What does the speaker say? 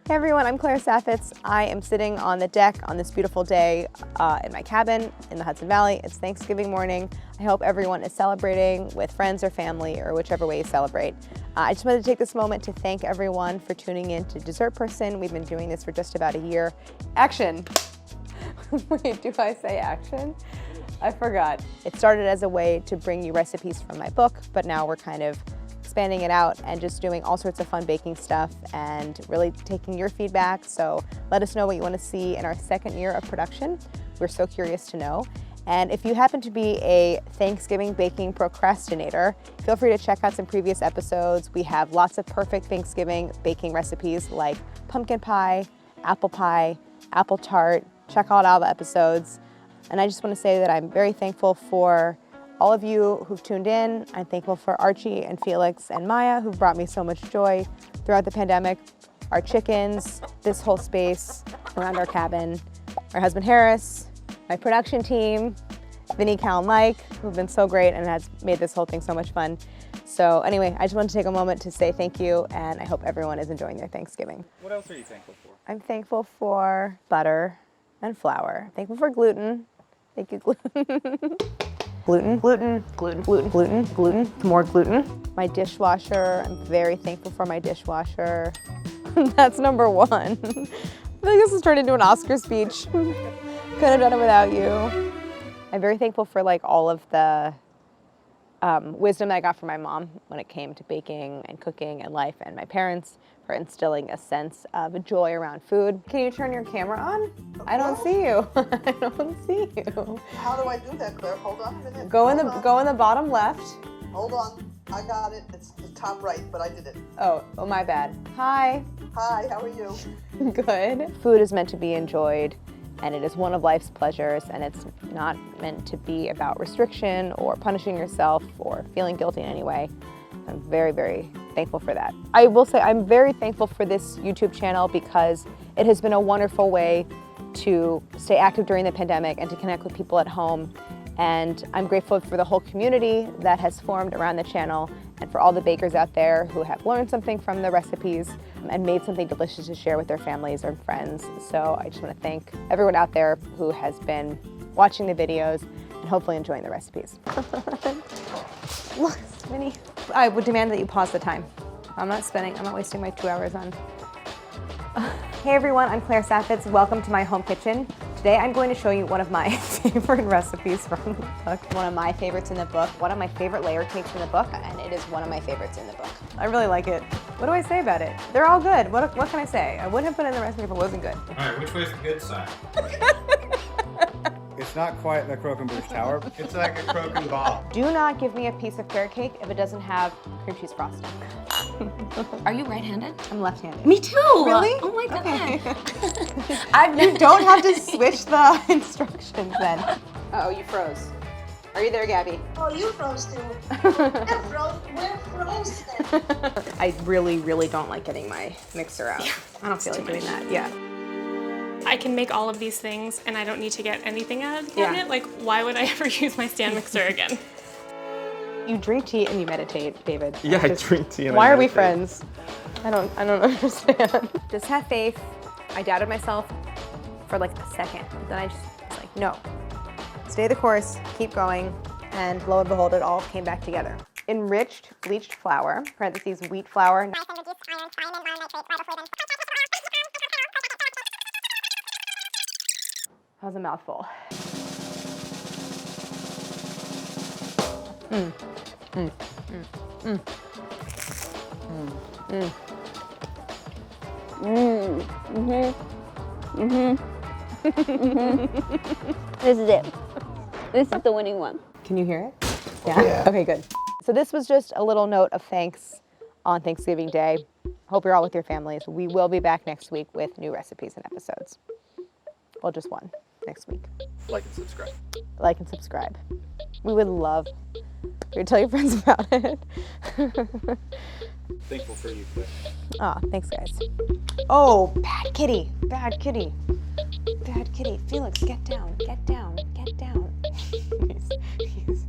Hey everyone, I'm Saffitz. I am sitting on the deck on this beautiful day in my cabin in the Hudson Valley. It's Thanksgiving morning. I hope everyone is celebrating with friends or family or whichever way you celebrate. I just wanted to take this moment to thank everyone for tuning in to Dessert Person. We've been doing this for just about a year. Action! Wait, do I say action? I forgot. It started as a way to bring you recipes from my book, but now we're kind of expanding it out and just doing all sorts of fun baking stuff and really taking your feedback. So let us know what you want to see in our second year of production. We're so curious to know. And if you happen to be a Thanksgiving baking procrastinator, feel free to check out some previous episodes. We have lots of perfect Thanksgiving baking recipes like pumpkin pie, apple tart. Check out all the episodes. And I just want to say that I'm very thankful for all of you who've tuned in. I'm thankful for Archie and Felix and Maya who've brought me so much joy throughout the pandemic. Our chickens, this whole space around our cabin, my husband Harris, my production team, Vinny, Cal, and Mike, who've been so great and has made this whole thing so much fun. So anyway, I just wanted to take a moment to say thank you, and I hope everyone is enjoying their Thanksgiving. What else are you thankful for? I'm thankful for butter and flour. I'm thankful for gluten. Thank you, gluten. Gluten, more gluten. My dishwasher, I'm very thankful for my dishwasher. That's number one. I think this has turned into an Oscar speech. Couldn't have done it without you. I'm very thankful for like all of the wisdom that I got from my mom when it came to baking and cooking and life, and my parents for instilling a sense of joy around food. Can you turn your camera on? I don't see you. I don't see you. How do I do that, Claire? Hold on a minute. Go in the bottom left. Hold on. I got it. It's the top right, but I did it. Oh, my bad. Hi. Hi, how are you? Good. Food is meant to be enjoyed, and it is one of life's pleasures, and it's not meant to be about restriction or punishing yourself or feeling guilty in any way. I'm very, very thankful for that. I will say I'm very thankful for this YouTube channel because it has been a wonderful way to stay active during the pandemic and to connect with people at home. And I'm grateful for the whole community that has formed around the channel and for all the bakers out there who have learned something from the recipes and made something delicious to share with their families or friends. So I just want to thank everyone out there who has been watching the videos and hopefully enjoying the recipes. Look, Vinny. I would demand that you pause the time. I'm not wasting my 2 hours on. Hey everyone, I'm Saffitz. Welcome to my home kitchen. Today I'm going to show you one of my favorite recipes from the book. One of my favorites in the book, one of my favorite layer cakes in the book, and it is one of my favorites in the book. I really like it. What do I say about it? They're all good. What can I say? I wouldn't have put it in the recipe if it wasn't good. All right, which way's the good side? It's not quite the Croquembouche Tower. It's like a croquembouche ball. Do not give me a piece of carrot cake if it doesn't have cream cheese frosting. Are you right-handed? I'm left-handed. Me too! Really? Oh my god. Okay. You don't have to switch the instructions then. Uh-oh, you froze. Are you there, Gabby? Oh, you froze too. We're frozen. I really, really don't like getting my mixer out. Yeah, I don't feel like doing that. Yeah. I can make all of these things and I don't need to get anything out of the cabinet. Yeah. Like, why would I ever use my stand mixer again? You drink tea and you meditate, David. Yeah, I drink tea and why I are we meditate. friends? I don't understand. Just have faith. I doubted myself for like a second. But then I just was like, no. Stay the course, keep going, and lo and behold, it all came back together. Enriched bleached flour, parentheses wheat flour. That was a mouthful. This is it. This is the winning one. Can you hear it? Yeah? Okay, good. So this was just a little note of thanks on Thanksgiving Day. Hope you're all with your families. We will be back next week with new recipes and episodes. Well, just one next week. Like and subscribe. Like and subscribe. We would love you to tell your friends about it. Thankful for you, Claire. Aw, thanks guys. Oh, bad kitty, bad kitty. Bad kitty. Felix, get down, get down, get down. He's